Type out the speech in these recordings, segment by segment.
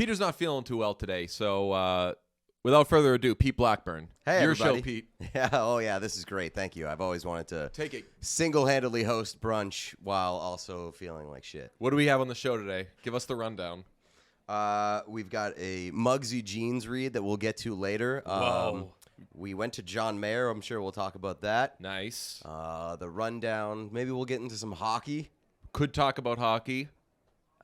Peter's not feeling too well today, so without further ado, Pete Blackburn. Hey, Your everybody. show, Pete. Yeah, oh yeah, this is great. Thank you. I've always wanted to Take it. single-handedly host brunch while also feeling like shit. What do we have on the show today? Give us the rundown. We've got a Muggsy Jeans read that we'll get to later. Whoa. We went to John Mayer. I'm sure we'll talk about that. Nice. The rundown. Maybe we'll get into some hockey. Could talk about hockey.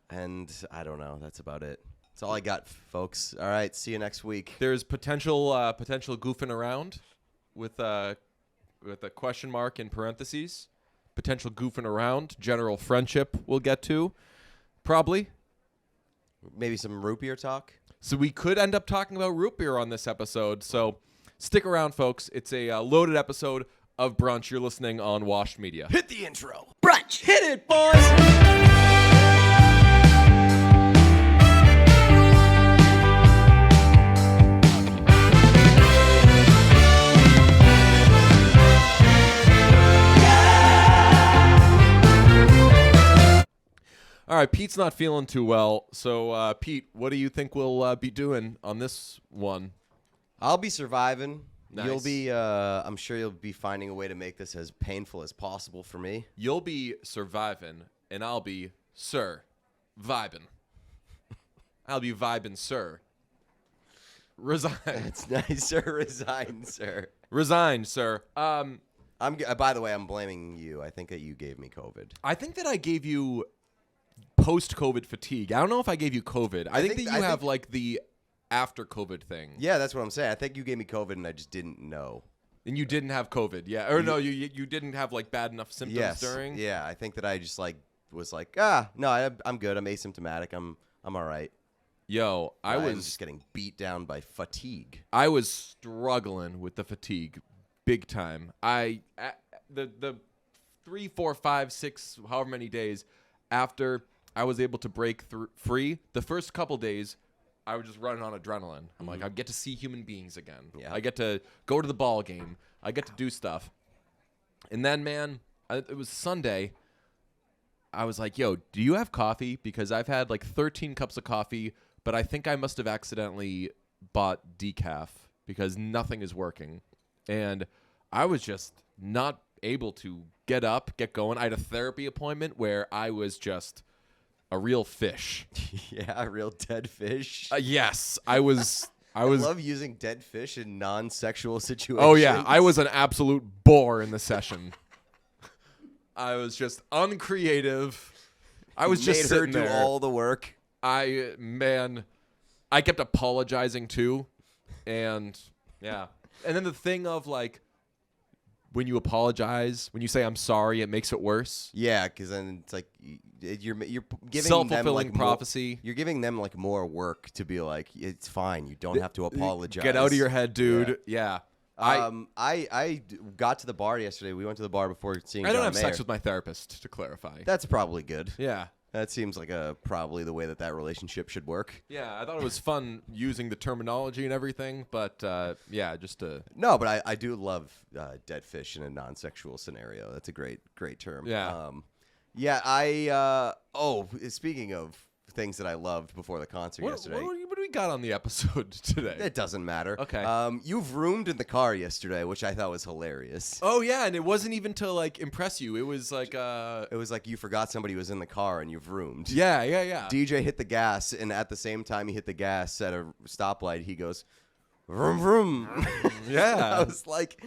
And I don't know. That's about it. That's all I got, folks. All right. See you next week. There's potential goofing around with a question mark in parentheses. Potential goofing around. General friendship we'll get to. Probably. Maybe some root beer talk. So we could end up talking about root beer on this episode. So stick around, folks. It's a loaded episode of Brunch. You're listening on Washed Media. Hit the intro. Brunch. Hit it, boys! All right, Pete's not feeling too well. So, Pete, what do you think we'll be doing on this one? I'll be surviving. Nice. You'll be, I'm sure you'll be finding a way to make this as painful as possible for me. You'll be surviving, and I'll be, sir, vibing. I'll be vibing, sir. Resign. It's nice, sir. Resign, sir. Resigned, sir. By the way, I'm blaming you. I think that you gave me COVID. I think that I gave you post-COVID fatigue. I don't know if I gave you COVID. I think that you have, like, the after-COVID thing. Yeah, that's what I'm saying. I think you gave me COVID and I just didn't know. And you didn't have COVID, yeah. Or no, you didn't have, like, bad enough symptoms during? Yeah, I think that I just, like, was like, no, I'm good. I'm asymptomatic. I'm all right. Yo, I was just getting beat down by fatigue. I was struggling with the fatigue big time. The 3, 4, 5, 6, however many days after I was able to break free, the first couple days I was just running on adrenaline. I'm like, I get to see human beings again. Yeah. I get to go to the ball game. I get to do stuff. And then, man, it was Sunday. I was like, yo, do you have coffee? Because I've had like 13 cups of coffee, but I think I must have accidentally bought decaf because nothing is working. And I was just not able to get up, get going. I had a therapy appointment where I was just a real fish. Yeah, a real dead fish. Yes, I was. I love using dead fish in non-sexual situations. Oh, yeah. I was an absolute bore in the session. I was just uncreative. I was just made her sitting do there. all the work. I kept apologizing too. And, yeah. And then the thing of, like, when you apologize, when you say I'm sorry, it makes it worse. Yeah, because then it's like you're giving Self-fulfilling them like prophecy. You're giving them like more work to be like, it's fine. You don't have to apologize. Get out of your head, dude. Yeah. I got to the bar yesterday. We went to the bar before seeing I don't John have Mayer. sex with my therapist, to clarify. That's probably good. Yeah. That seems like probably the way that relationship should work. Yeah, I thought it was fun using the terminology and everything, but yeah, just to... No, but I do love dead fish in a non-sexual scenario. That's a great term. Yeah. Yeah, speaking of things that I loved before the concert yesterday. What do we got on the episode today? It doesn't matter. Okay. You've roomed in the car yesterday, which I thought was hilarious. Oh, yeah, and it wasn't even to, like, impress you. It was like... It was like you forgot somebody was in the car and you've roomed. Yeah. DJ hit the gas, and at the same time he hit the gas at a stoplight, he goes, vroom, vroom. Yeah. I was like...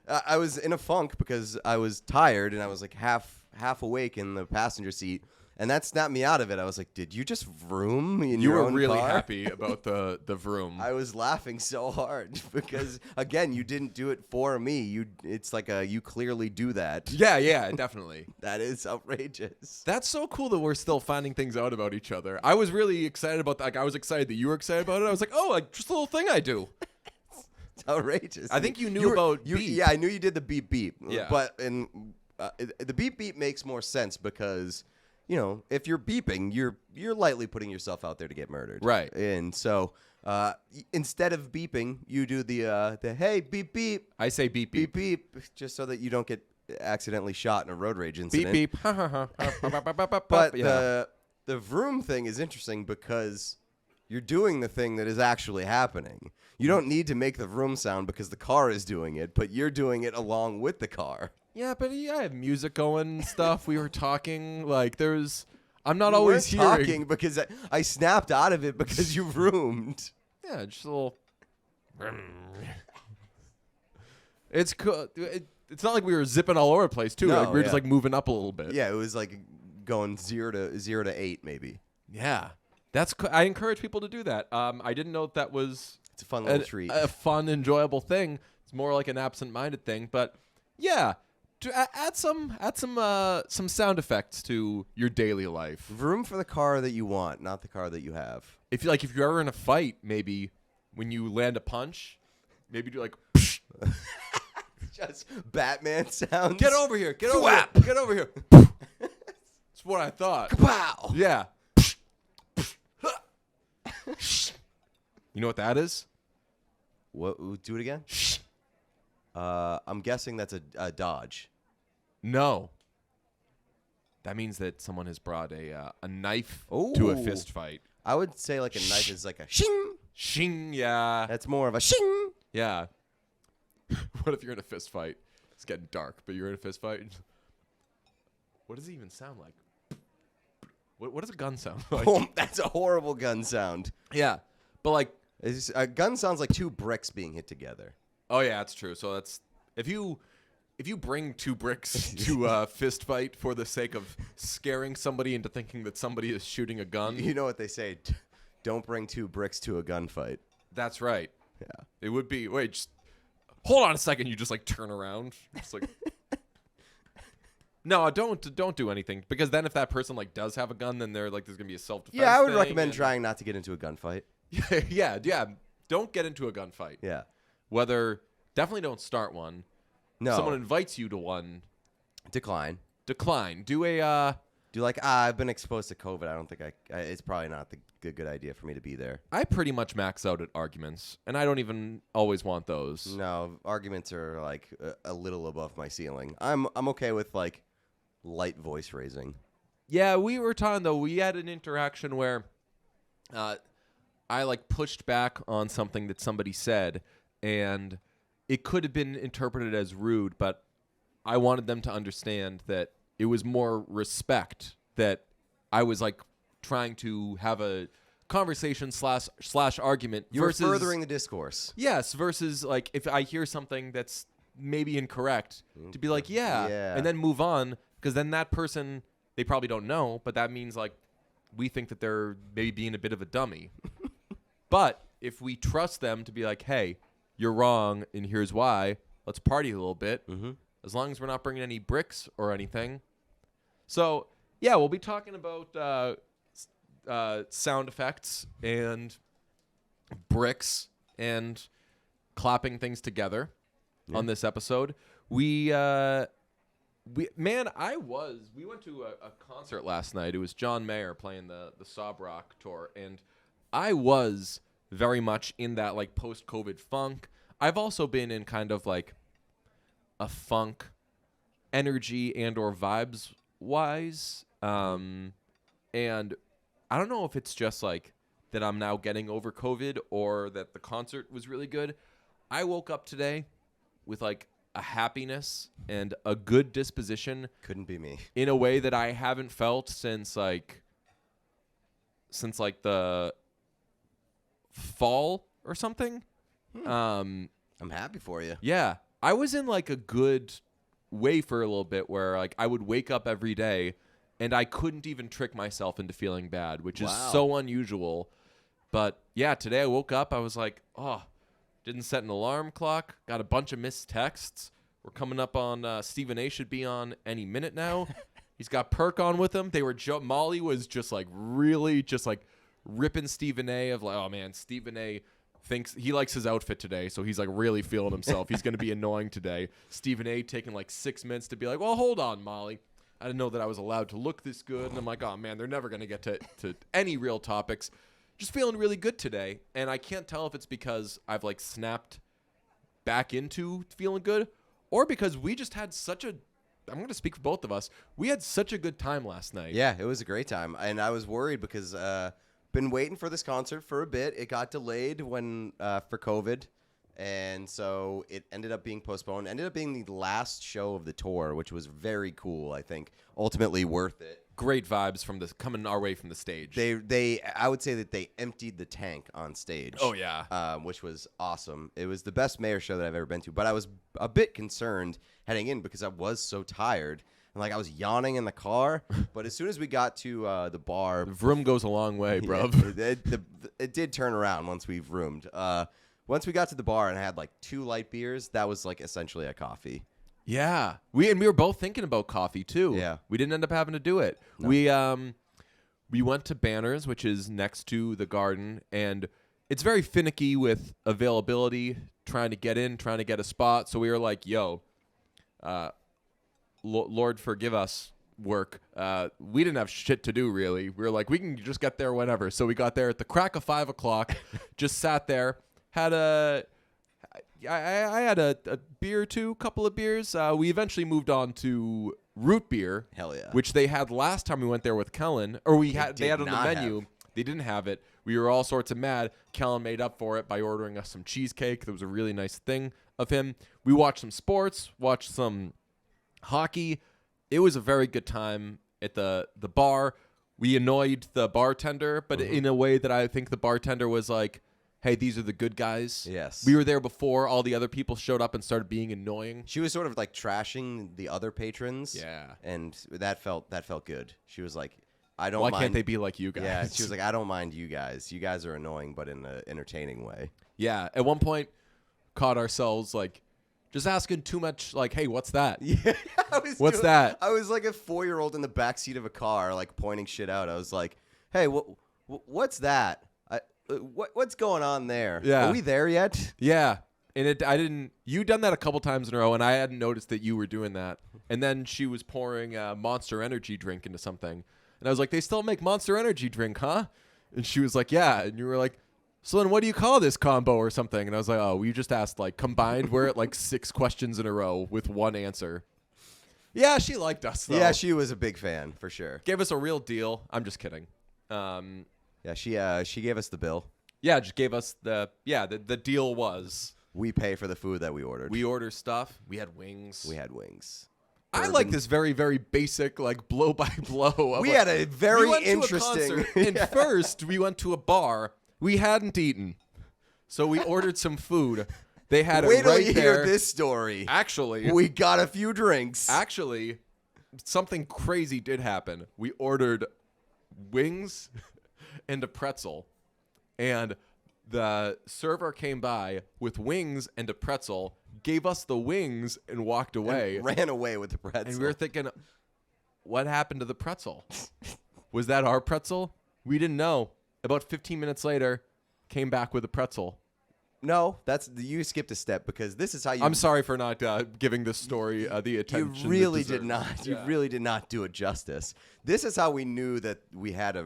I was in a funk because I was tired, and I was like half awake in the passenger seat. And that snapped me out of it. I was like, did you just vroom in your own car? You were really happy about the vroom. I was laughing so hard because, again, you didn't do it for me. It's like you clearly do that. Yeah, definitely. That is outrageous. That's so cool that we're still finding things out about each other. I was really excited about that. Like, I was excited that you were excited about it. I was like, oh, like, just a little thing I do. It's outrageous. I think you knew about beep. Yeah, I knew you did the beep beep. Yeah. But the beep beep makes more sense because... You know, if you're beeping, you're lightly putting yourself out there to get murdered. Right. And so instead of beeping, you do the hey, beep, beep. I say beep, beep. Beep, beep, just so that you don't get accidentally shot in a road rage incident. Beep, beep. But yeah. the vroom thing is interesting because You're doing the thing that is actually happening. You don't need to make the vroom sound because the car is doing it, but you're doing it along with the car. Yeah, but I have music going and stuff. We were talking like I'm not You always weren't hearing. talking because I snapped out of it because you vroomed. Yeah, just a little. It's cool. It's not like we were zipping all over the place too. No, Like we were just yeah. like moving up a little bit. Yeah, it was like going 0 to 8 maybe. Yeah. I encourage people to do that. I didn't know that was It's a fun little treat. a fun, enjoyable thing. It's more like an absent-minded thing, but yeah, add some sound effects to your daily life. Vroom for the car that you want, not the car that you have. If you're ever in a fight, maybe when you land a punch, maybe do like Just Batman sounds. get over here, get over Thwap. here, get over here. That's what I thought. Kapow! Yeah. You know what that is? What? Do it again. I'm guessing that's a dodge. No. That means that someone has brought a knife to a Ooh. fist fight. I would say like a knife is like a shing. Shing, yeah. That's more of a shing. Yeah. What if you're in a fist fight? It's getting dark, but you're in a fist fight. What does it even sound like? What does a gun sound like? Oh, that's a horrible gun sound. Yeah. But like, A gun sounds like two bricks being hit together. oh yeah, that's true. So that's if you bring two bricks to a fist fight for the sake of scaring somebody into thinking that somebody is shooting a gun. You know what they say? Don't bring two bricks to a gunfight. That's right. Yeah. It would be. Wait, just hold on a second. You just like turn around. Just like. No, don't do anything, because then if that person like does have a gun, then they're like there's gonna be a self-defense. Yeah, I would thing recommend and- trying not to get into a gunfight. yeah. Don't get into a gunfight. Yeah. Definitely don't start one. No. If someone invites you to one, Decline. decline. Do a. Do like I've been exposed to COVID. I don't think it's probably not the good idea for me to be there. I pretty much max out at arguments, and I don't even always want those. No, arguments are like a little above my ceiling. I'm okay with like light voice raising. Yeah, we were talking though. We had an interaction where, I like pushed back on something that somebody said, and it could have been interpreted as rude, but I wanted them to understand that it was more respect, that I was like trying to have a conversation slash argument. You're versus, furthering the discourse. Yes, versus like if I hear something that's maybe incorrect, to be like, yeah, and then move on, because then that person, they probably don't know, but that means like we think that they're maybe being a bit of a dummy. But if we trust them to be like, hey, you're wrong, and here's why, let's party a little bit, as long as we're not bringing any bricks or anything. So, yeah, we'll be talking about sound effects and bricks and clapping things together on this episode. We went to a concert last night. It was John Mayer playing the Sob Rock tour, and I was very much in that like post-COVID funk. I've also been in kind of like a funk energy and or vibes wise. And I don't know if it's just like that I'm now getting over COVID or that the concert was really good. I woke up today with like a happiness and a good disposition. Couldn't be me. In a way that I haven't felt since like the fall or something. I'm happy for you. Yeah. I was in like a good way for a little bit where like I would wake up every day and I couldn't even trick myself into feeling bad, which is so unusual. But yeah, today I woke up, I was like, oh, didn't set an alarm clock, got a bunch of missed texts. We're coming up on Stephen A should be on any minute now. He's got Perk on with him. They were Molly was just like really just like ripping Stephen A of like, oh man, Stephen A thinks he likes his outfit today, so he's like really feeling himself. He's going to be annoying today. Stephen A taking like 6 minutes to be like, well, hold on, Molly. I didn't know that I was allowed to look this good. And I'm like, oh man, they're never going to get to any real topics. Just feeling really good today. And I can't tell if it's because I've like snapped back into feeling good or because we just had I'm going to speak for both of us. We had such a good time last night. Yeah, it was a great time. And I was worried because been waiting for this concert for a bit. It got delayed when for COVID, and so it ended up being postponed. Ended up being the last show of the tour, which was very cool. I think ultimately worth it. Great vibes from this coming our way from the stage. I would say that they emptied the tank on stage. Oh yeah, which was awesome. It was the best Mayor show that I've ever been to. But I was a bit concerned heading in because I was so tired and like I was yawning in the car. But as soon as we got to the bar, Vroom goes a long way, bro. it did turn around once we vroomed. Once we got to the bar and I had like 2 light beers, that was like essentially a coffee. Yeah, we were both thinking about coffee too. Yeah, we didn't end up having to do it. No. We went to Banners, which is next to the Garden, and it's very finicky with availability, trying to get in, trying to get a spot. So we were like, "Yo, Lord forgive us, work." We didn't have shit to do really. We were like, we can just get there whenever. So we got there at the crack of 5 o'clock, just sat there, I had a beer or two, couple of beers. We eventually moved on to root beer. Hell yeah. Which they had last time we went there with Kellen. Or they had it on the menu. Have. They didn't have it. We were all sorts of mad. Kellen made up for it by ordering us some cheesecake. That was a really nice thing of him. We watched some sports, watched some hockey. It was a very good time at the bar. We annoyed the bartender, but in a way that I think the bartender was like, hey, these are the good guys. Yes. We were there before all the other people showed up and started being annoying. She was sort of like trashing the other patrons. Yeah. And that felt good. She was like, I don't Why mind. can't they be like you guys? Yeah. She was like, I don't mind you guys. You guys are annoying, but in an entertaining way. Yeah. At one point, caught ourselves like just asking too much, like, hey, what's that? Yeah. What's that? I was like a 4-year-old in the backseat of a car, like pointing shit out. I was like, hey, what's that? What's going on there? Yeah. Are we there yet? Yeah. And you'd done that a couple times in a row, and I hadn't noticed that you were doing that. And then she was pouring a Monster Energy drink into something. And I was like, they still make Monster Energy drink, huh? And she was like, yeah. And you were like, so then what do you call this combo or something? And I was like, oh, we just asked, like, combined, we're at like 6 questions in a row with one answer. Yeah, she liked us, though. Yeah, she was a big fan, for sure. Gave us a real deal. I'm just kidding. Yeah, she gave us the bill. Yeah, just gave us the deal was we pay for the food that we ordered. We order stuff. We had wings. Bourbon. I like this very, very basic, like blow by blow. We had a very interesting. To a concert, and first we went to a bar. We hadn't eaten, so we ordered some food. They had Wait it right till you there. hear this story. Actually, we got a few drinks. Actually, something crazy did happen. We ordered wings and a pretzel, and the server came by with wings and a pretzel, gave us the wings, and walked away. And ran away with the pretzel. And we were thinking, what happened to the pretzel? Was that our pretzel? We didn't know. About 15 minutes later, came back with a pretzel. No, you skipped a step because this is how you. I'm sorry for not giving this story the attention. You really it did not. Yeah. You really did not do it justice. This is how we knew that we had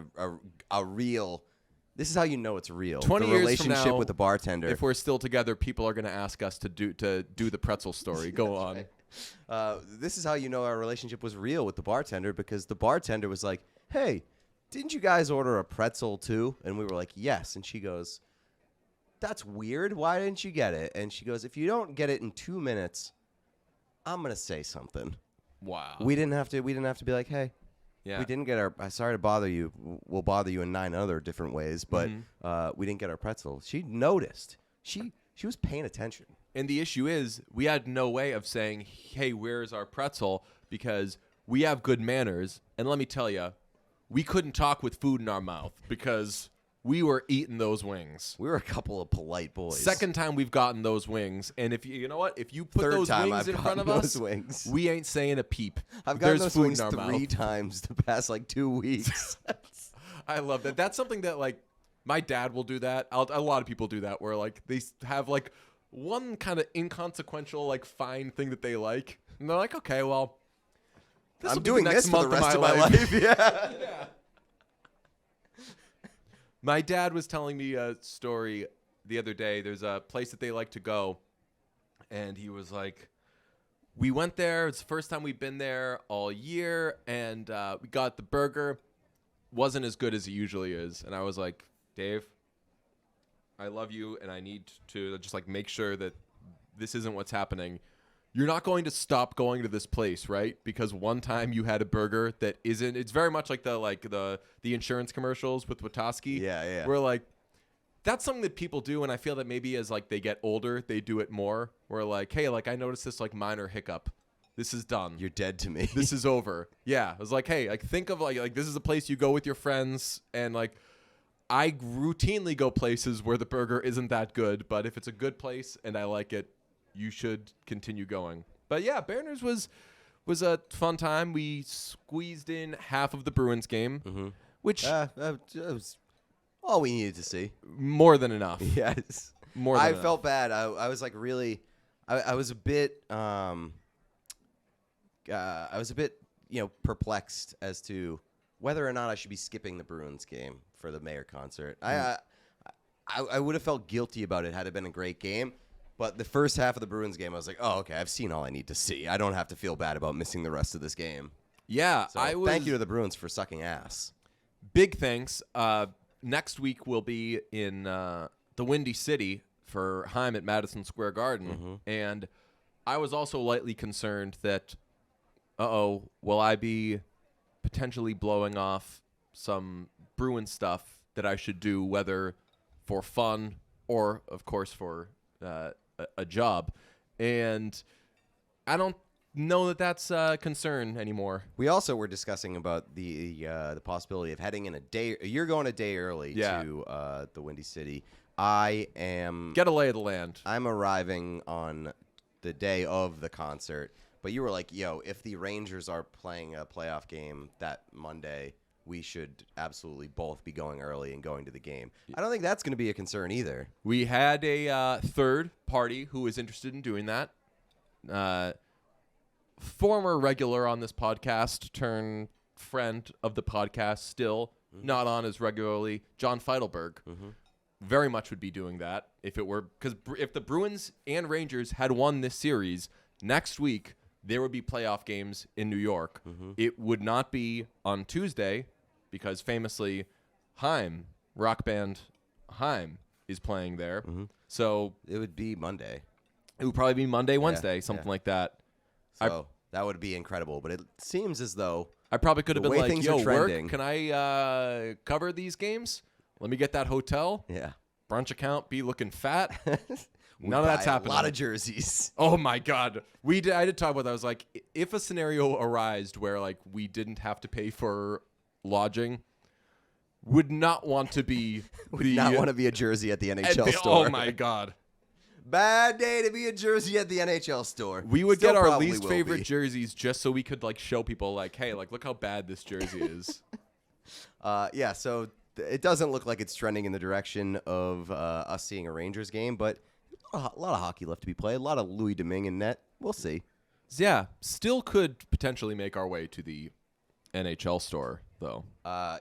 a real. This is how you know it's real. 20 the years relationship from now, with the bartender. If we're still together, people are going to ask us to do the pretzel story. Go on. Right. This is how you know our relationship was real with the bartender because the bartender was like, "Hey, didn't you guys order a pretzel too?" And we were like, "Yes." And she goes, "That's weird. Why didn't you get it?" And she goes, "If you don't get it in 2 minutes, I'm gonna say something." Wow. We didn't have to be like, "Hey, yeah, we didn't get our. Sorry to bother you. We'll bother you in 9 other different ways, but we didn't get our pretzel." She noticed. She was paying attention. And the issue is, we had no way of saying, "Hey, where's our pretzel?" Because we have good manners, and let me tell you, we couldn't talk with food in our mouth because we were eating those wings. We were a couple of polite boys. Second time we've gotten those wings, and if you know what, if you put those wings in front of us, we ain't saying a peep. I've gotten those food wings in our 3 mouth. times the past like 2 weeks. I love that. That's something that like my dad will do that. A lot of people do that where like they have like one kind of inconsequential like fine thing that they like, and they're like, okay, well, I'm doing this for the rest of my life. Yeah. Yeah. My dad was telling me a story the other day. There's a place that they like to go, and he was like, we went there. It's the first time we've been there all year, and we got the burger. wasn't as good as it usually is. And I was like, Dave, I love you, and I need to just like make sure that this isn't what's happening. You're not going to stop going to this place, right? Because one time you had a burger that isn't. It's very much like the insurance commercials with Watoski. Yeah. Where like that's something that people do, and I feel that maybe as like they get older, they do it more. Where like, hey, like I noticed this like minor hiccup. This is done. You're dead to me. This is over. Yeah, I was like, hey, like think of like this is a place you go with your friends, and like I routinely go places where the burger isn't that good, but if it's a good place and I like it, you should continue going. But yeah, Berners was a fun time. We squeezed in half of the Bruins game, which that was all we needed to see. more than enough. Yes. More than I enough. felt bad. I was like really, I was a bit, perplexed as to whether or not I should be skipping the Bruins game for the Mayor concert. I would have felt guilty about it had it been a great game. But the first half of the Bruins game, I was like, oh, okay, I've seen all I need to see. I don't have to feel bad about missing the rest of this game. Yeah, So thank you to the Bruins for sucking ass. Big thanks. Next week we'll be in the Windy City for Heim at Madison Square Garden. And I was also lightly concerned that, will I be potentially blowing off some Bruin stuff that I should do, whether for fun or, of course, for a job. And I don't know that that's a concern anymore. We also were discussing about the possibility of heading in a day. You're going a day early to the Windy City. I am. Get a lay of the land. I'm arriving on the day of the concert. But you were like, yo, if the Rangers are playing a playoff game that Monday, we should absolutely both be going early and going to the game. I don't think that's going to be a concern either. We had a third party who was interested in doing that. Former regular on this podcast turned friend of the podcast, still not on as regularly, John Feidelberg. Very much would be doing that if it were, because if the Bruins and Rangers had won this series, next week there would be playoff games in New York. It would not be on Tuesday because famously Heim, rock band Heim, is playing there. So it would be Monday. It would probably be Monday, Wednesday, something like that. So that would be incredible. But it seems as though I probably could have the been way like, things yo, are trending, work, can I cover these games? Let me get that hotel. Yeah. Brunch account be looking fat. None of that's happening. A lot of jerseys. Oh, my God. I did talk about that. I was like, if a scenario arised where, like, we didn't have to pay for lodging, would not want to be not want to be a jersey at the NHL store. Oh, my God. Bad day to be a jersey at the NHL store. We would Still get our probably least will favorite be. jerseys just so we could, like, show people, like, hey, like, look how bad this jersey is. Yeah, so it doesn't look like it's trending in the direction of us seeing a Rangers game, but a lot of hockey left to be played. A lot of Louis Domingue in net. We'll see. Yeah, still could potentially make our way to the NHL store, though.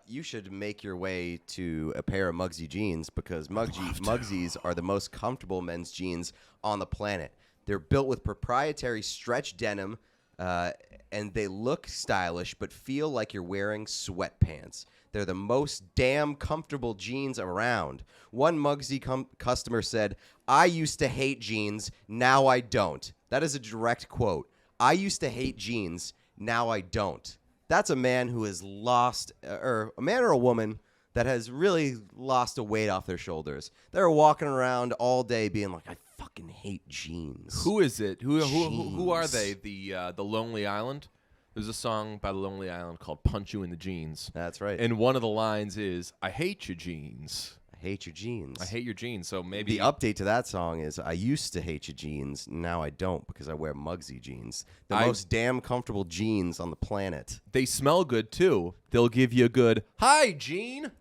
You should make your way to a pair of Muggsy jeans because Muggsies are the most comfortable men's jeans on the planet. They're built with proprietary stretch denim, and they look stylish but feel like you're wearing sweatpants. They're the most damn comfortable jeans around. One Muggsy customer said, "I used to hate jeans, now I don't." That is a direct quote. I used to hate jeans, now I don't. That's a man who has lost, or a man or a woman that has really lost a weight off their shoulders. They're walking around all day being like, I fucking hate jeans. Who is it? Who are they? The Lonely Island? There's a song by the Lonely Island called "Punch You in the Jeans." That's right. And one of the lines is, "I hate your jeans. I hate your jeans. I hate your jeans." So maybe The update to that song is, I used to hate your jeans, now I don't because I wear Muggsy jeans. The most damn comfortable jeans on the planet. they smell good too. They'll give you a good "Hi, Gene."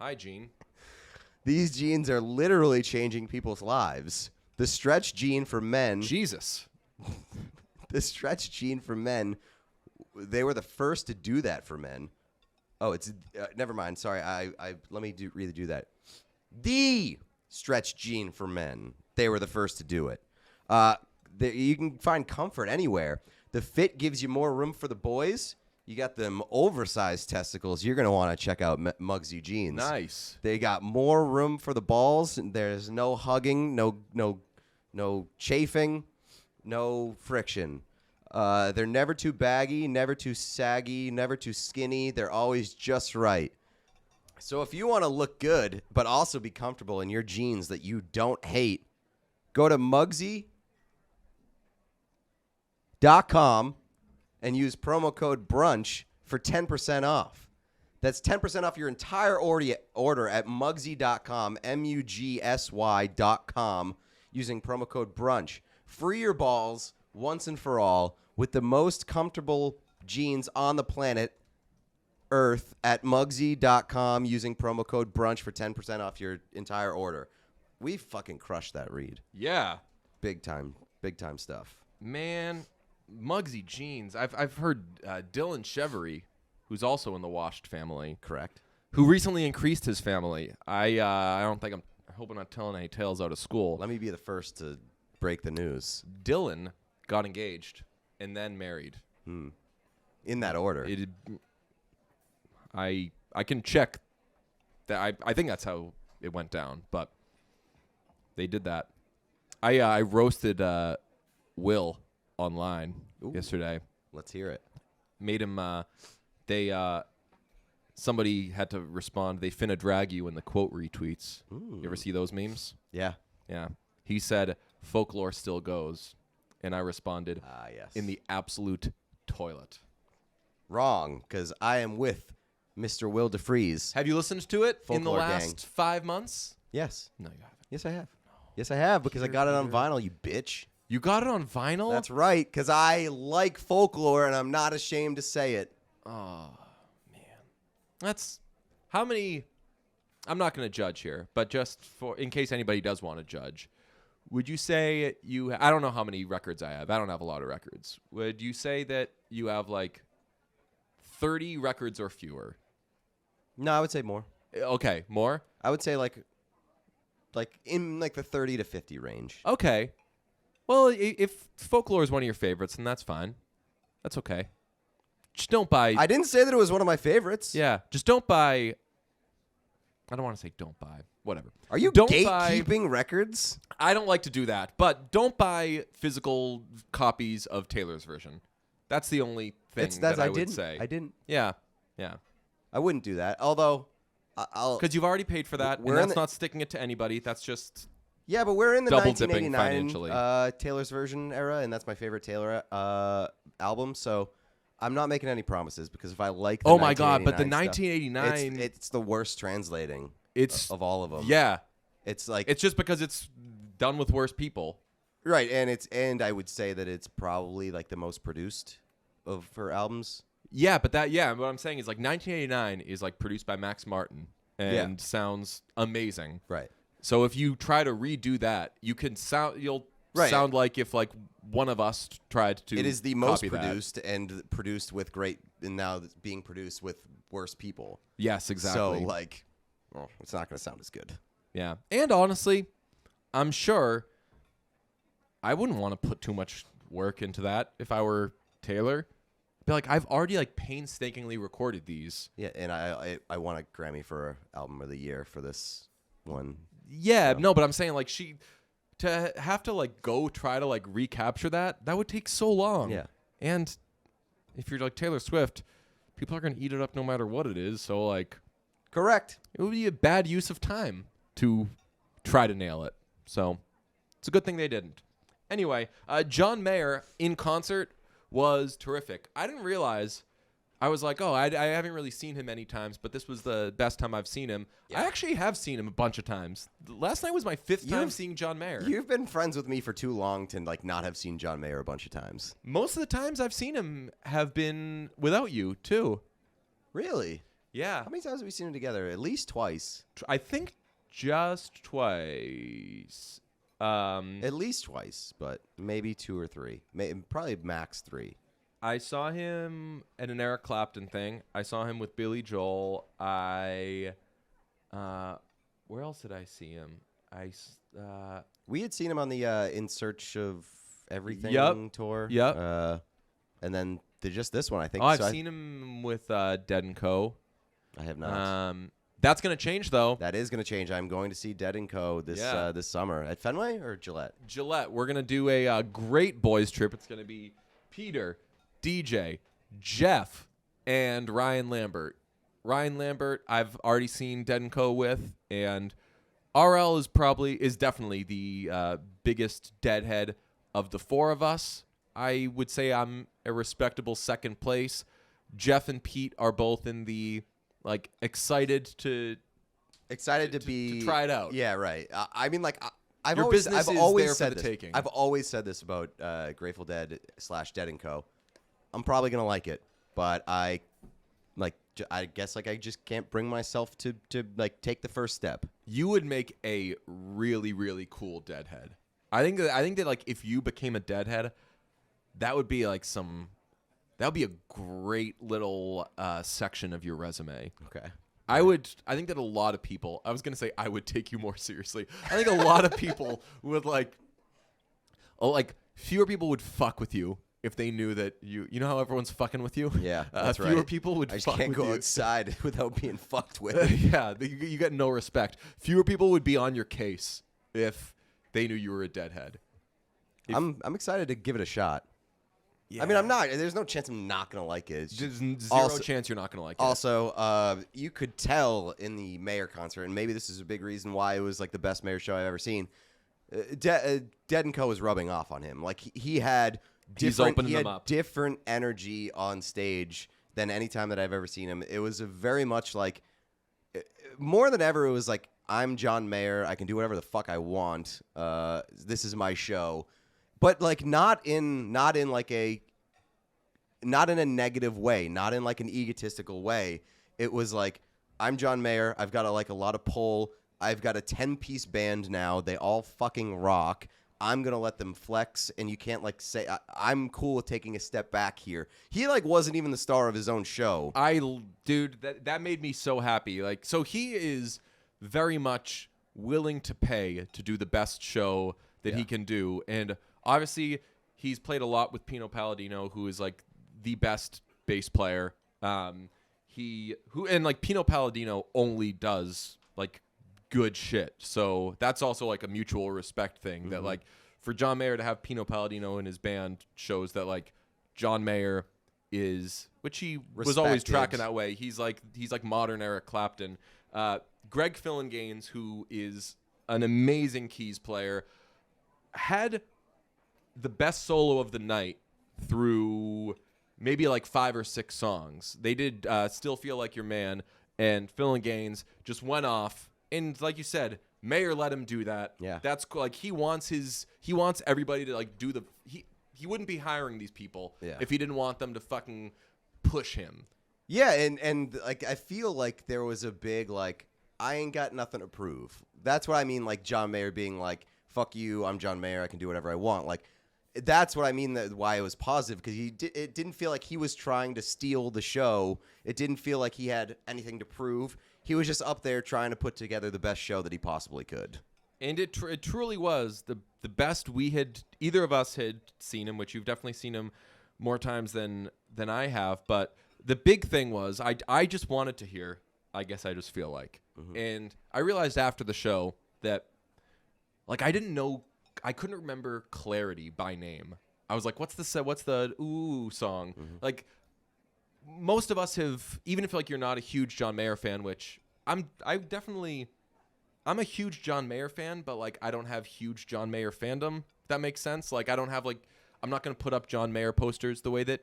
Hi, Gene. These jeans are literally changing people's lives. The stretch jean for men. Jesus. The stretch jean for men, they were the first to do that for men. Oh, it's never mind. Sorry, let me redo that. The stretch jean for men, they were the first to do it. You can find comfort anywhere. The fit gives you more room for the boys. you got them oversized testicles, you're going to want to check out Muggsy Jeans. Nice. They got more room for the balls. There's no hugging, no chafing, no friction. They're never too baggy, never too saggy, never too skinny. They're always just right. So if you want to look good but also be comfortable in your jeans that you don't hate, go to Muggsy.com and use promo code BRUNCH for 10% off. That's 10% off your entire order at Muggsy.com, Muggsy.com, using promo code BRUNCH. Free your balls once and for all with the most comfortable jeans on the planet Earth at Muggsy.com using promo code BRUNCH for 10% off your entire order. We fucking crushed that read. Yeah. Big time stuff. Man, Muggsy Jeans. I've heard Dylan Chevery, who's also in the Washed family, Correct. who recently increased his family. I don't think I hope I'm not telling any tales out of school. Let me be the first to break the news. Dylan got engaged and then married. In that order. I can check that. I think that's how it went down, but they did that. I roasted Will online yesterday. Let's hear it. Made him. Somebody had to respond. They finna drag you in the quote retweets. You ever see those memes? Yeah. Yeah. He said folklore still goes, and I responded Yes. in the absolute toilet. Wrong, because I am with Mr. Will DeFreeze. Have you listened to it in the Folklore last gang. 5 months? Yes. No, you haven't. Yes, I have. Yes, I have, because I got it on vinyl, you bitch. You got it on vinyl? That's right, because I like folklore, and I'm not ashamed to say it. Oh, man. That's how many. I'm not going to judge here, but just for in case anybody does want to judge, would you say you. I don't know how many records I have. I don't have a lot of records. Would you say that you have like 30 records or fewer? No, I would say more. Okay, more? I would say like in like the 30 to 50 range. Okay. Well, if folklore is one of your favorites, then that's fine. That's okay. Just don't buy. I didn't say that it was one of my favorites. Yeah, just don't buy. I don't want to say don't buy. Whatever. Are you don't gatekeeping records? I don't like to do that, but don't buy physical copies of Taylor's version. That's the only thing that I would say. I didn't. Yeah, yeah. I wouldn't do that. Although, I'll. Because you've already paid for that, We're and in that's not sticking it to anybody. That's just Yeah, but we're in the double dipping 1989 Taylor's version era, and that's my favorite Taylor album. So I'm not making any promises because if I like the oh my god, but the 1989 1989, it's the worst translating it's of all of them. yeah, It's like it's just because it's done with worse people. right, and I would say that it's probably like the most produced of her albums. Yeah, but what I'm saying is like 1989 is like produced by Max Martin and sounds amazing. Right. So if you try to redo that, you'll Right. sound like if like one of us tried to. It is the most copy that. produced and produced with great, and now it's being produced with worse people. Yes, exactly. So like, well, it's not going to sound as good. Yeah, and honestly, I'm sure I wouldn't want to put too much work into that if I were Taylor. Be like, I've already like painstakingly recorded these. Yeah, and I won a Grammy for Album of the Year for this one. Yeah, So. no, but I'm saying like to have to like go try to like recapture that would take so long. Yeah. And if you're like Taylor Swift, people are going to eat it up no matter what it is. So like Correct. it would be a bad use of time to try to nail it. So it's a good thing they didn't. Anyway, John Mayer in concert was terrific. I didn't realize. I was like, I haven't really seen him many times, but this was the best time I've seen him. Yeah. I actually have seen him a bunch of times. Last night was my 5th time seeing John Mayer. You've been friends with me for too long to like not have seen John Mayer a bunch of times. Most of the times I've seen him have been without you, too. Really? Yeah. How many times have we seen him together? At least twice. I think just twice. At least twice, but maybe 2 or 3. Probably max 3. I saw him at an Eric Clapton thing. I saw him with Billy Joel. Where else did I see him? We had seen him on the In Search of Everything Yep. tour. Yep. And then just this one, I think. Oh, I've So seen him with Dead & Co. I have not. That's going to change, though. That is going to change. I'm going to see Dead & Co. this summer at Fenway or Gillette? Gillette. We're going to do a great boys trip. It's going to be Peter, DJ, Jeff, and Ryan Lambert. Ryan Lambert, I've already seen Dead & Co. with, and RL is definitely the biggest deadhead of the four of us. I would say I'm a respectable second place. Jeff and Pete are both in the excited to try it out. Yeah, right. I mean, like I've Your always business I've is always there for said the this. taking. I've always said this about Grateful Dead / Dead & Co. I'm probably gonna like it, but I guess I just can't bring myself to take the first step. You would make a really, really cool deadhead. I think that if you became a deadhead, that would be that would be a great little section of your resume. Okay. I think that a lot of people, I was going to say I would take you more seriously. I think a lot of people would fewer people would fuck with you if they knew that you know how everyone's fucking with you? Yeah, that's right. Fewer people would I just fuck can't with go you. outside without being fucked with. Yeah, you get no respect. Fewer people would be on your case if they knew you were a deadhead. I'm excited to give it a shot. Yeah. I mean, I'm not. There's no chance I'm not gonna like it. It's There's zero chance you're not going to like it. Also, you could tell in the Mayer concert, and maybe this is a big reason why it was the best Mayer show I've ever seen. Dead & Co. was rubbing off on him. He had different energy on stage than any time that I've ever seen him. It was very much more than ever. It was I'm John Mayer. I can do whatever the fuck I want. This is my show, but not in a negative way, not in an egotistical way. It was I'm John Mayer. I've got a lot of pull. I've got a 10-piece band now. They all fucking rock. I'm going to let them flex, and you can't say I'm cool with taking a step back here. He wasn't even the star of his own show. Dude, that made me so happy. So he is very much willing to pay to do the best show that he can do. And obviously he's played a lot with Pino Palladino, who is the best bass player. Pino Palladino only does good shit. So that's also a mutual respect thing that for John Mayer to have Pino Palladino in his band shows that John Mayer is, which he was always tracking that way. He's modern Eric Clapton. Greg Fillinganes, who is an amazing keys player, had the best solo of the night through maybe 5 or 6 songs. They did Still Feel Like Your Man, and Fillinganes just went off. And like you said, Mayer let him do that. Yeah. That's cool. He wants everybody to do the he wouldn't be hiring these people if he didn't want them to fucking push him. Yeah, and I feel there was a big I ain't got nothing to prove. That's what I mean, John Mayer being fuck you, I'm John Mayer, I can do whatever I want. That's what I mean, why it was positive, because it didn't feel like he was trying to steal the show. It didn't feel like he had anything to prove. He was just up there trying to put together the best show that he possibly could. And it truly was the best either of us had seen him, which you've definitely seen him more times than I have. But the big thing was I just wanted to hear, I guess I just feel like. Mm-hmm. And I realized after the show that I didn't know, I couldn't remember Clarity by name. I was what's the ooh song? Mm-hmm. Most of us have, even if you're not a huge John Mayer fan, which I'm a huge John Mayer fan, but I don't have huge John Mayer fandom. If that makes sense. I don't have I'm not gonna put up John Mayer posters the way that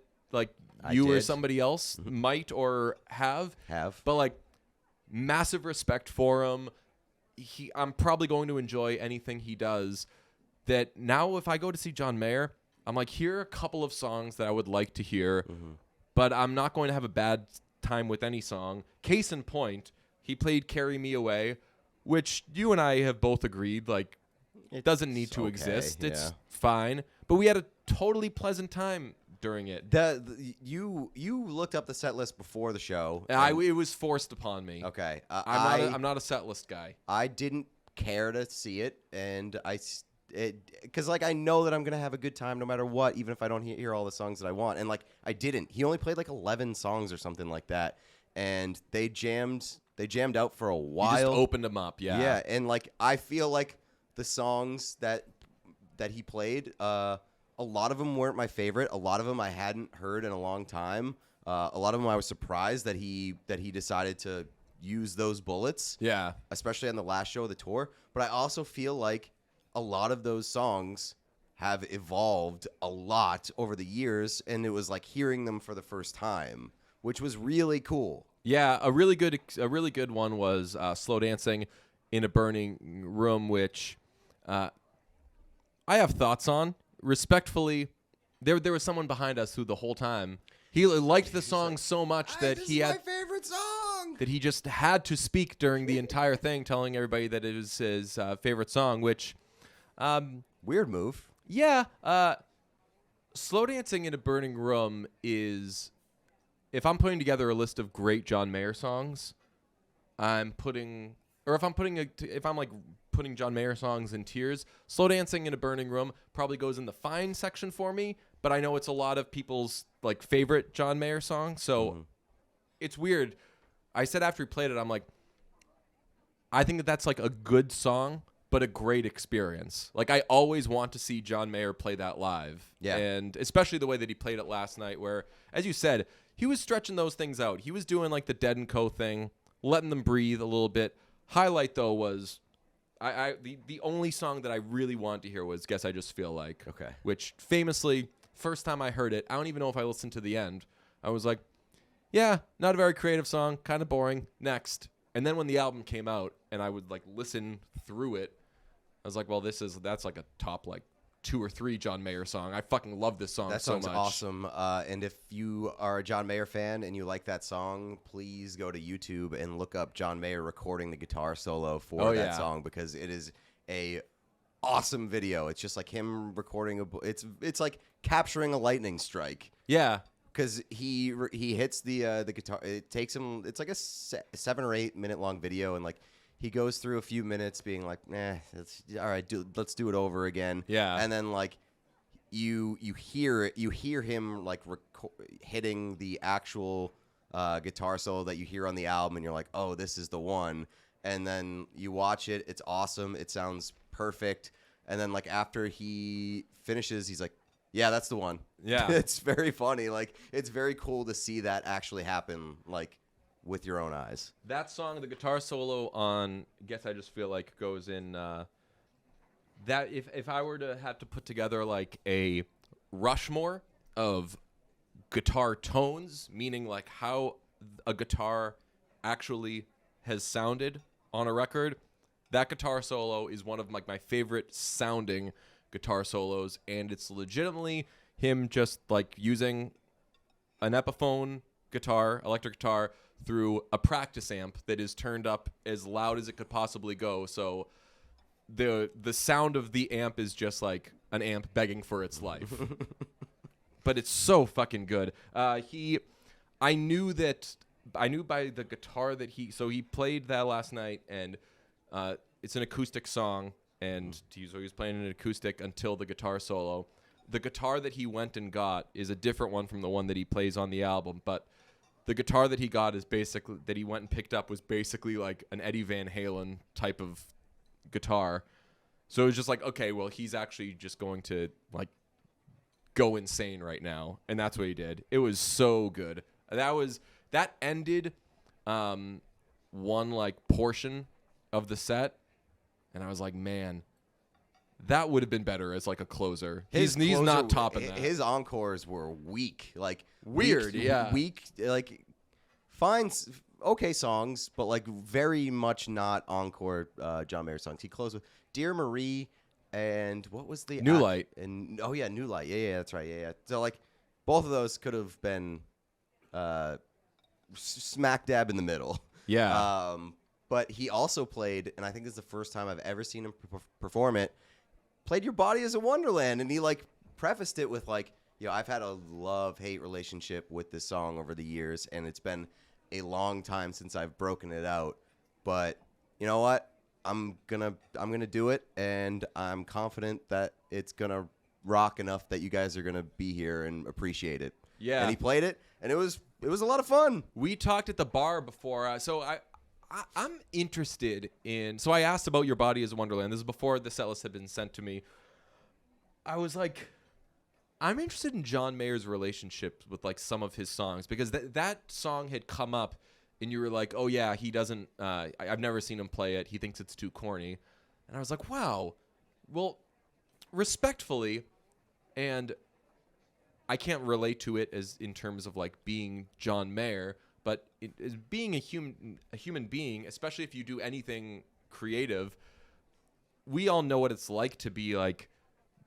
you or somebody else might or have. But massive respect for him. I'm probably going to enjoy anything he does. That now if I go to see John Mayer, I'm here are a couple of songs that I would like to hear. Mm-hmm. But I'm not going to have a bad time with any song. Case in point, he played Carry Me Away, which you and I have both agreed, it doesn't need to exist. Yeah. It's fine. But we had a totally pleasant time during it. You looked up the set list before the show. It was forced upon me. Okay. I'm not a set list guy. I didn't care to see it, and because like I know that I'm gonna have a good time no matter what, even if I don't hear all the songs that I want. And like I didn't. He only played like 11 songs or something like that, and they jammed out for a while. You just opened them up, yeah. Yeah, and like I feel like the songs that he played, a lot of them weren't my favorite. A lot of them I hadn't heard in a long time. A lot of them I was surprised that he decided to use those bullets. Yeah. Especially on the last show of the tour. But I also feel like a lot of those songs have evolved a lot over the years, and it was like hearing them for the first time, which was really cool. Yeah, a really good one was "Slow Dancing in a Burning Room," which I have thoughts on. Respectfully, there was someone behind us who the whole time he liked the song so much that he had my favorite song. that he just had to speak during the entire thing, telling everybody that it was his favorite song. Which, weird move. yeah, "Slow Dancing in a Burning Room" is. If I'm putting together a list of great John Mayer songs, if I'm like putting John Mayer songs in tiers, "Slow Dancing in a Burning Room" probably goes in the fine section for me, but I know it's a lot of people's like favorite John Mayer song, so it's weird. I said after he played it, I'm like, I think that's like a good song, but a great experience. Like I always want to see John Mayer play that live. Yeah. And especially the way that he played it last night where, as you said, he was stretching those things out. He was doing like the Dead & Co thing, letting them breathe a little bit. Highlight though was the only song that I really wanted to hear was "Guess I Just Feel Like." Okay. Which famously, first time I heard it, I don't even know if I listened to the end. I was like, yeah, not a very creative song, kind of boring. Next. And then when the album came out and I would like listen through it, I was like, well, that's like a top like 2 or 3 John Mayer song. I fucking love this song so much. That song's awesome. And if you are a John Mayer fan and you like that song, please go to YouTube and look up John Mayer recording the guitar solo for that song, because it is a awesome video. It's just like him recording it's like capturing a lightning strike. Yeah. Because he hits the guitar. It takes him. It's like a 7 or 8 minute long video, and like he goes through a few minutes being like, all right, let's do it over again. Yeah. And then like you hear him like hitting the actual guitar solo that you hear on the album, and you're like, oh, this is the one. And then you watch it. It's awesome. It sounds perfect. And then like after he finishes, he's like, yeah, that's the one. Yeah. It's very funny. Like, it's very cool to see that actually happen, like, with your own eyes. That song, the guitar solo on "Guess I Just Feel Like" goes in that if I were to have to put together like a Rushmore of guitar tones, meaning like how a guitar actually has sounded on a record, that guitar solo is one of like my favorite sounding guitar solos, and it's legitimately him just like using an Epiphone guitar, electric guitar, through a practice amp that is turned up as loud as it could possibly go. So the sound of the amp is just like an amp begging for its life. But it's so fucking good. I knew by the guitar that he played that last night, and it's an acoustic song. And so he was playing an acoustic until the guitar solo. The guitar that he went and got is a different one from the one that he plays on the album. But the guitar that he got that he went and picked up was basically like an Eddie Van Halen type of guitar. So it was just like, okay, well, he's actually just going to like go insane right now. And that's what he did. It was so good. That ended one like portion of the set. And I was like, man, that would have been better as like a closer. He's not topping that. His encores were weak, like weird, weak, like fine, okay songs, but like very much not encore John Mayer songs. He closed with "Dear Marie" and what was the New Light? And New Light. Yeah, that's right. Yeah. So like both of those could have been smack dab in the middle. Yeah. But he also played, and I think this is the first time I've ever seen him perform it, played "Your Body is a Wonderland." And he, like, prefaced it with, like, I've had a love-hate relationship with this song over the years, and it's been a long time since I've broken it out. But you know what? I'm gonna do it, and I'm confident that it's gonna rock enough that you guys are gonna be here and appreciate it. Yeah. And he played it, and it was a lot of fun. We talked at the bar before, so I'm interested in. So I asked about Your Body Is a Wonderland. This is before the set list had been sent to me. I was like, I'm interested in John Mayer's relationship with like some of his songs, because that song had come up, and you were like, oh yeah, he doesn't. I've never seen him play it. He thinks it's too corny, and I was like, wow. Well, respectfully, and I can't relate to it as in terms of like being John Mayer, but as being a human being, especially if you do anything creative, we all know what it's like to be like,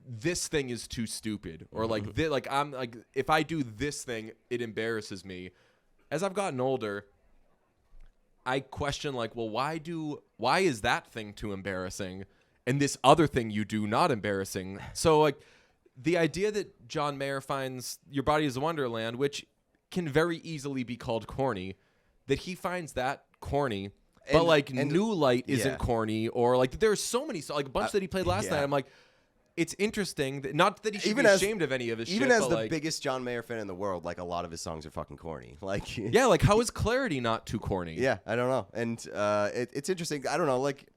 this thing is too stupid, or like I'm like, if I do this thing, it embarrasses me. As I've gotten older, I question like, well, why is that thing too embarrassing, and this other thing you do not embarrassing? So like, the idea that John Mayer finds Your Body Is a Wonderland, which can very easily be called corny, that he finds that corny, but like New Light isn't corny, or like there's so many, like a bunch that he played last night. I'm like, it's interesting that, not that he should be ashamed of any of his shit. Even as but the like, biggest John Mayer fan in the world, like a lot of his songs are fucking corny. Like yeah, like how is Clarity not too corny? Yeah, I don't know, and it's interesting. I don't know, like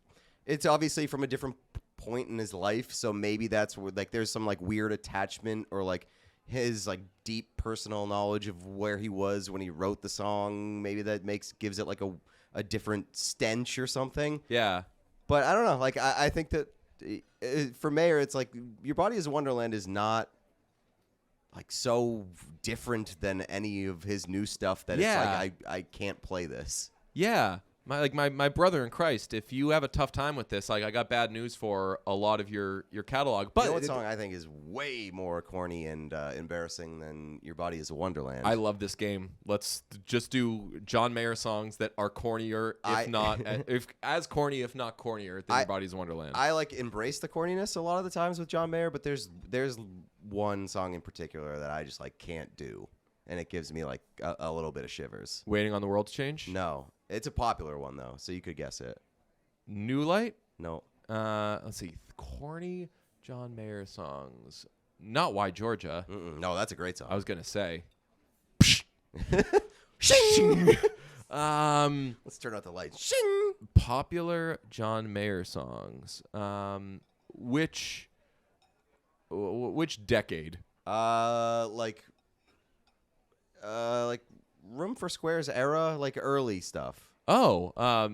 it's obviously from a different point in his life, so maybe that's where like there's some like weird attachment, or like his like deep personal knowledge of where he was when he wrote the song. Maybe that gives it like a different stench or something. Yeah, but I don't know. Like I think that for Mayer, it's like Your Body Is a Wonderland is not like so different than any of his new stuff that it's like I can't play this. Yeah. My brother in Christ, if you have a tough time with this, like I got bad news for a lot of your catalog. But you know what song I think is way more corny and embarrassing than Your Body Is a Wonderland? I love this game. Let's just do John Mayer songs that are cornier, if as corny, if not cornier than Your Body Is a Wonderland. I like embrace the corniness a lot of the times with John Mayer, but there's one song in particular that I just like can't do, and it gives me like a little bit of shivers. Waiting on the World to Change? No. It's a popular one, though, so you could guess it. New Light? No. Let's see. Corny John Mayer songs. Not Why Georgia. No, that's a great song. I was going to say. Shing! Let's turn out the lights. Shing! Popular John Mayer songs. Which decade? Like Room for Squares era, like early stuff. Oh,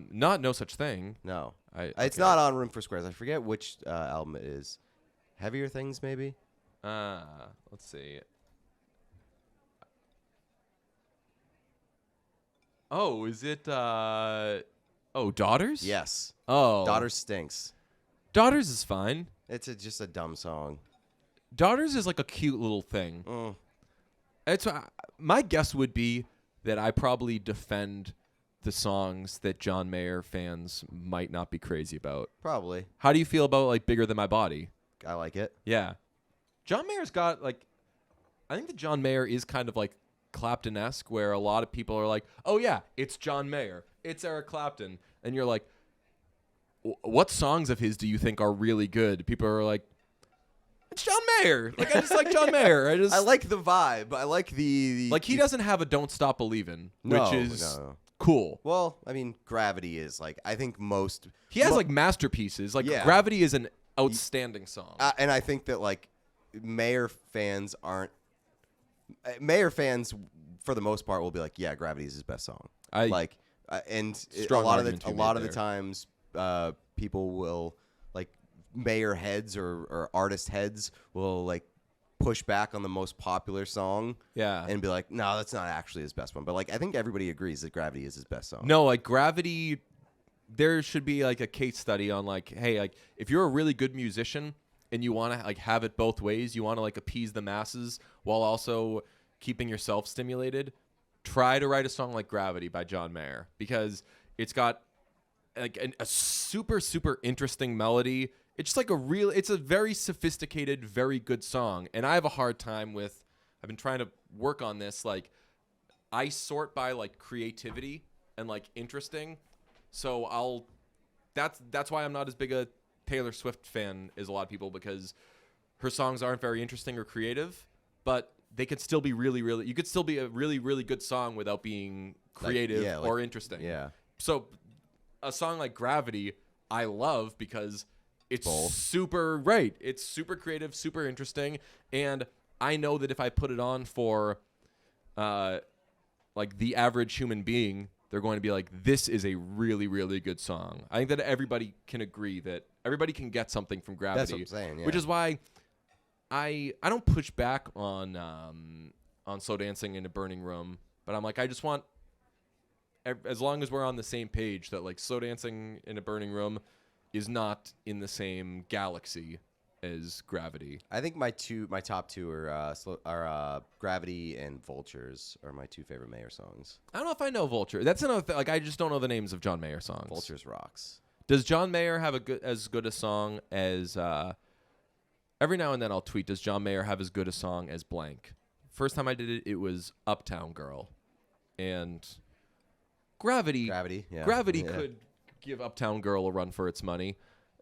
not No Such Thing. No, it's not on Room for Squares. I forget which album it is. Heavier Things, maybe. Let's see. Oh, is it? Daughters? Yes. Oh, Daughters stinks. Daughters is fine. It's just a dumb song. Daughters is like a cute little thing. It's my guess would be that I probably defend the songs that John Mayer fans might not be crazy about. Probably. How do you feel about like Bigger Than My Body? I like it. Yeah. John Mayer's got like, I think that John Mayer is kind of like Clapton-esque, where a lot of people are like, oh yeah, it's John Mayer, it's Eric Clapton. And you're like, what songs of his do you think are really good? People are like, it's John Mayer. Like, I just like John Mayer. I like the vibe. I like the like, he doesn't have a Don't Stop Believin', which is cool. Well, I mean, Gravity is like, I think he has like masterpieces. Like, Gravity is an outstanding song. And I think that like Mayer fans for the most part will be like, yeah, Gravity is his best song. And a lot of the times people will like, Mayer heads or artist heads will like push back on the most popular song, and be like, no, that's not actually his best one. But like, I think everybody agrees that Gravity is his best song. No, like Gravity, there should be like a case study on like, hey, like if you're a really good musician and you want to like have it both ways, you want to like appease the masses while also keeping yourself stimulated, try to write a song like Gravity by John Mayer, because it's got like a super, super interesting melody. It's just like it's a very sophisticated, very good song. And I have a hard time with, I've been trying to work on this. Like, I sort by like creativity and like interesting. So that's why I'm not as big a Taylor Swift fan as a lot of people, because her songs aren't very interesting or creative, but they could still be really, really. You could still be a really, really good song without being creative or interesting. Yeah. So, a song like Gravity, I love because it's Both. super right. It's super creative, super interesting, and I know that if I put it on for, like the average human being, they're going to be like, this is a really, really good song. I think that everybody can agree that everybody can get something from Gravity. That's what I'm saying, yeah. Which is why I don't push back on Slow Dancing in a Burning Room, but I'm like, I just want, as long as we're on the same page, that like Slow Dancing in a Burning Room is not in the same galaxy as Gravity. I think my top two are Gravity and Vultures are my two favorite Mayer songs. I don't know if I know Vulture. That's another thing. Like, I just don't know the names of John Mayer songs. Vultures rocks. Does John Mayer have as good a song as? Every now and then I'll tweet. Does John Mayer have as good a song as blank? First time I did it, it was Uptown Girl, and Gravity. Gravity could give Uptown Girl a run for its money.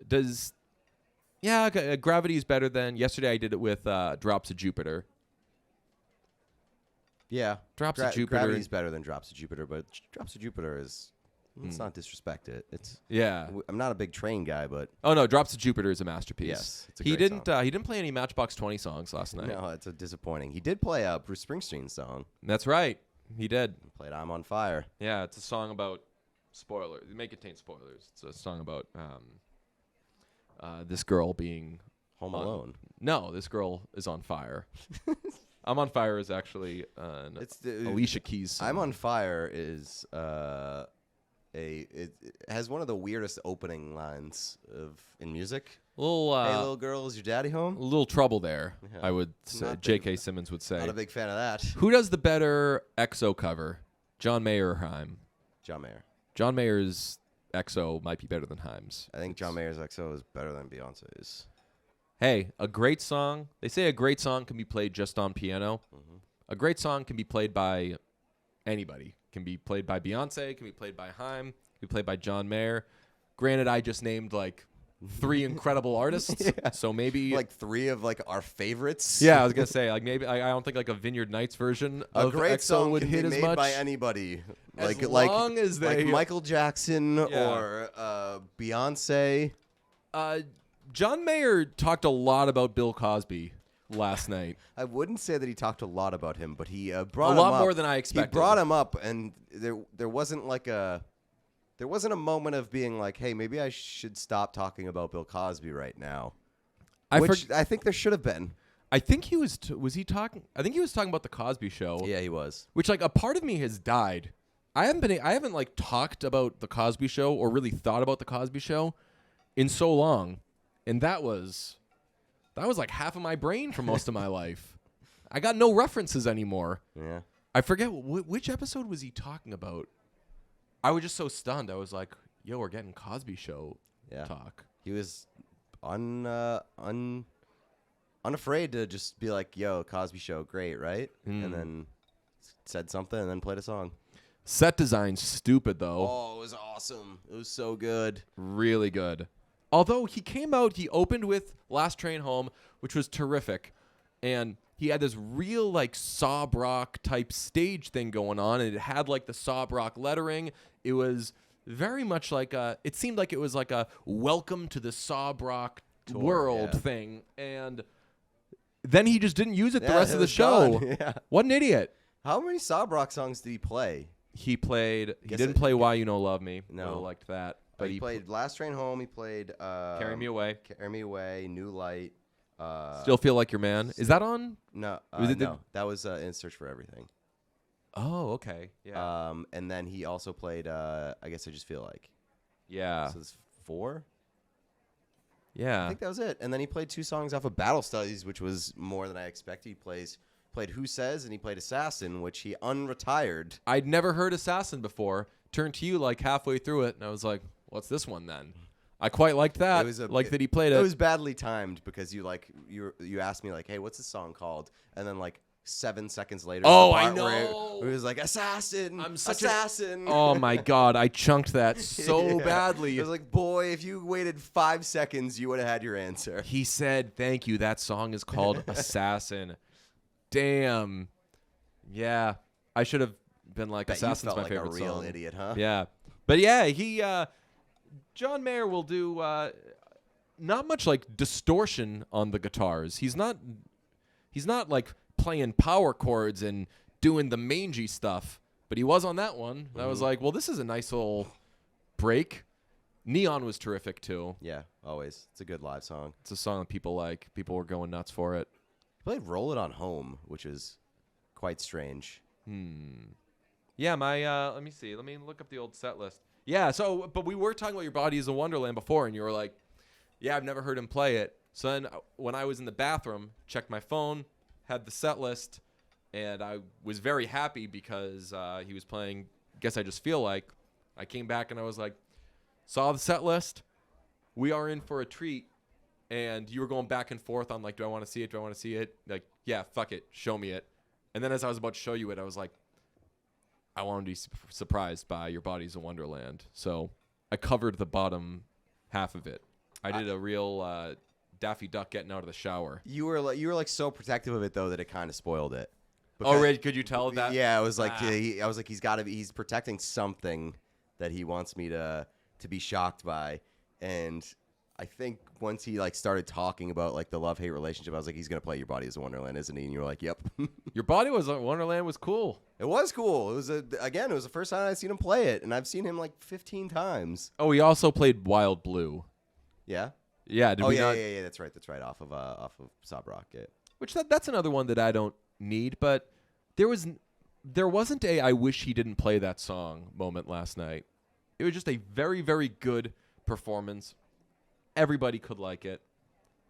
Gravity is better than. Yesterday I did it with Drops of Jupiter. Yeah, Drops of Jupiter. Gravity is better than Drops of Jupiter, but Drops of Jupiter is. Let's not disrespect it. I'm not a big Train guy, but oh no, Drops of Jupiter is a masterpiece. Yes, it's a he great didn't song. He didn't play any Matchbox 20 songs last night. No, it's a disappointing. He did play a Bruce Springsteen song. That's right, he did. He played "I'm on Fire." Yeah, it's a song about spoilers. It may contain spoilers. It's a song about this girl being Home Alone. No, this girl is on fire. I'm on Fire is actually It's the, Alicia Keys song. "I'm on Fire" is it has one of the weirdest opening lines in music. A little, "Hey, little girl, is your daddy home?" a little trouble there, Yeah. I would say. Not J.K. big- Simmons would say. Not a big fan of that. Who does the better EXO cover, John Mayer or Haim? John Mayer. John Mayer's EXO might be better than Haim's. I think John Mayer's EXO is better than Beyonce's. Hey, a great song. They say a great song can be played just on piano. Mm-hmm. A great song can be played by anybody. Can be played by Beyonce. Can be played by Haim. Can be played by John Mayer. Granted, I just named like 3 incredible artists, so maybe Like 3 of like our favorites. Yeah, I was gonna say like maybe I don't think like a Vineyard Nights version A of great EXO song would can hit be as made much. by anybody. As like long as they like Michael Jackson Yeah. or Beyonce. John Mayer talked a lot about Bill Cosby last night. I wouldn't say that he talked a lot about him, but he brought him lot up. more than I expected. He brought him up, and there wasn't a moment of being like, hey, maybe I should stop talking about Bill Cosby right now. I think there should have been. I think he was he talking? I think he was talking about the Cosby Show. Yeah, he was. Which like a part of me has died. I haven't like talked about the Cosby Show or really thought about the Cosby Show in so long, and that was like half of my brain for most of my life. I got no references anymore. Yeah. I forget which episode was he talking about. I was just so stunned. I was like, "Yo, we're getting Cosby Show talk." He was unafraid to just be like, "Yo, Cosby Show, great, right?" And then said something and then played a song. Set design stupid though. Oh, it was awesome. It was so good. Really good. Although he came out, he opened with Last Train Home, which was terrific. And he had this real like sob rock type stage thing going on, and it had like the sob rock lettering. It was very much like it seemed like it was like a welcome to the sob rock world thing. And then he just didn't use it the rest it of the was show. gone. Yeah. What an idiot. How many sob rock songs did he play? He didn't play Why You Know Love Me. No. Would've liked that. But he played Last Train Home. He played Carry Me Away. Carry Me Away, New Light. Still Feel Like Your Man. Is that on? No, Was it no. That was In Search for Everything. Oh, okay. Yeah. And then he also played I Guess I Just Feel Like. Yeah. So it's 4? Yeah. I think that was it. And then he played 2 songs off of Battle Studies, which was more than I expected. He played Who Says, and he played Assassin, which he unretired. I'd never heard Assassin before. Turned to you like halfway through it, and I was like, what's this one then? I quite liked that. That he played it. It was badly timed because you asked me like, hey, what's this song called? And then like 7 seconds later. Oh, the I part where know. It was like assassin. I'm such assassin. Oh my god, I chunked that so Yeah. badly. It was like, boy, if you waited 5 seconds, you would have had your answer. He said, "Thank you." That song is called "Assassin." Damn. Yeah, I should have been like, Bet you "Assassin's felt my like favorite a real song." idiot, huh? Yeah, but yeah, he John Mayer will do not much like distortion on the guitars. He's not like playing power chords and doing the mangy stuff, but he was on that one. I was like, well, this is a nice little break. Neon was terrific too. Yeah, always. It's a good live song. It's a song that people like. People were going nuts for it. He played Roll It On Home, which is quite strange. Yeah, my let me see. Let me look up the old set list. Yeah, so but we were talking about Your Body Is a Wonderland before, and you were like, yeah, I've never heard him play it. So then when I was in the bathroom, checked my phone, had the set list, and I was very happy because he was playing Guess I Just Feel Like. I came back and I was like, saw the set list. We are in for a treat. And you were going back and forth on like, do I want to see it? Do I want to see it? Like, yeah, fuck it. Show me it. And then as I was about to show you it, I was like, I want to be surprised by Your Body's a Wonderland. So I covered the bottom half of it. I did a real Daffy Duck getting out of the shower. You were like so protective of it though that it kind of spoiled it. Oh, Ray, could you tell that? Yeah, it was like I was like he's protecting something that he wants me to be shocked by, and I think once he like started talking about like the love-hate relationship, I was like, he's gonna play Your Body Is a Wonderland, isn't he? And you were like, yep. Your Body Was a Wonderland was cool. It was cool. It was the first time I'd seen him play it, and I've seen him like 15 times. Oh, he also played Wild Blue. Yeah. Yeah. Did we not? Yeah. That's right. Off of Sob Rock. Yeah. Which that's another one that I don't need, but there wasn't a I wish he didn't play that song moment last night. It was just a very, very good performance. Everybody could like it.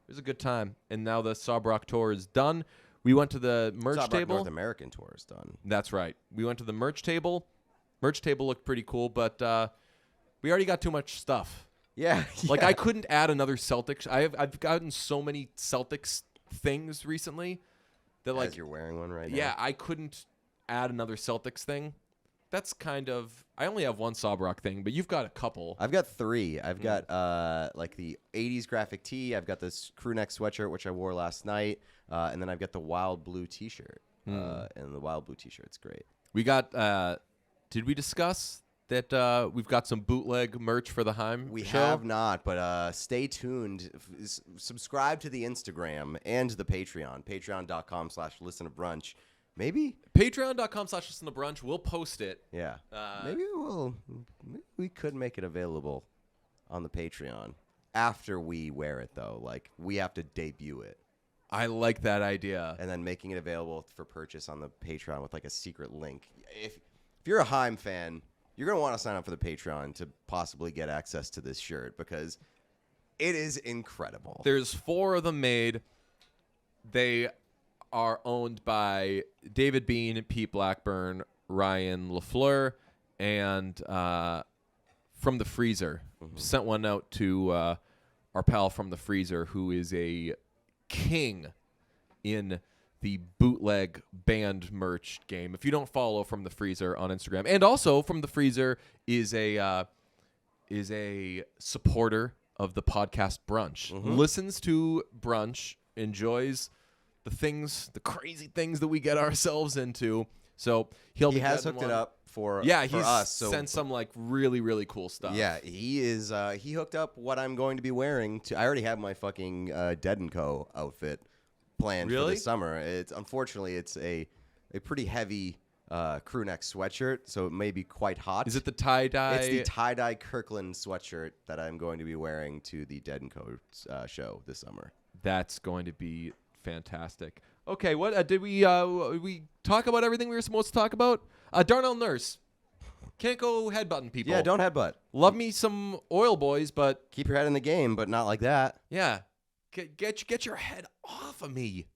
It was a good time. And now the Sob Rock tour is done. We went to the merch Sob Rock table. North American tour is done. That's right. We went to the merch table. Merch table looked pretty cool, but we already got too much stuff. Yeah. Like I couldn't add another Celtics. I've gotten so many Celtics things recently that like As you're wearing one right now. yeah, I couldn't add another Celtics thing. That's kind of I only have one Sob Rock thing, but you've got a couple. I've got 3. I've got like the 80s graphic tee. I've got this crew neck sweatshirt, which I wore last night. And then I've got the Wild Blue t-shirt. And the Wild Blue t-shirt's great. We got did we discuss that we've got some bootleg merch for the Heim We show? have not, but stay tuned. Subscribe to the Instagram and the Patreon. Patreon.com/listentobrunch. Maybe? Patreon.com/listentobrunch. We'll post it. Yeah. Maybe we could make it available on the Patreon after we wear it, though. Like, we have to debut it. I like that idea. And then making it available for purchase on the Patreon with, like, a secret link. If you're a Heim fan, you're going to want to sign up for the Patreon to possibly get access to this shirt because it is incredible. There's 4 of them made. They are owned by David Bean, Pete Blackburn, Ryan LaFleur, and From the Freezer. Sent one out to our pal From the Freezer, who is a king in the bootleg band merch game. If you don't follow From the Freezer on Instagram, and also From the Freezer is a supporter of the podcast Brunch. Listens to Brunch, enjoys the crazy things that we get ourselves into. So he has hooked it up for he's us. So sent some like really, really cool stuff. yeah, he is. He hooked up what I'm going to be wearing. I already have my fucking Dead & Co. outfit planned for this summer. Unfortunately it's a pretty heavy crew neck sweatshirt, so it may be quite hot. Is it the tie-dye? It's the tie-dye Kirkland sweatshirt that I'm going to be wearing to the Dead & Co. Show this summer. That's going to be fantastic. Okay, what did we talk about everything we were supposed to talk about? Darnell Nurse. Can't go headbutting people. Yeah, don't headbutt. Love me some oil boys, but Keep your head in the game, but not like that. yeah. Get your head off of me.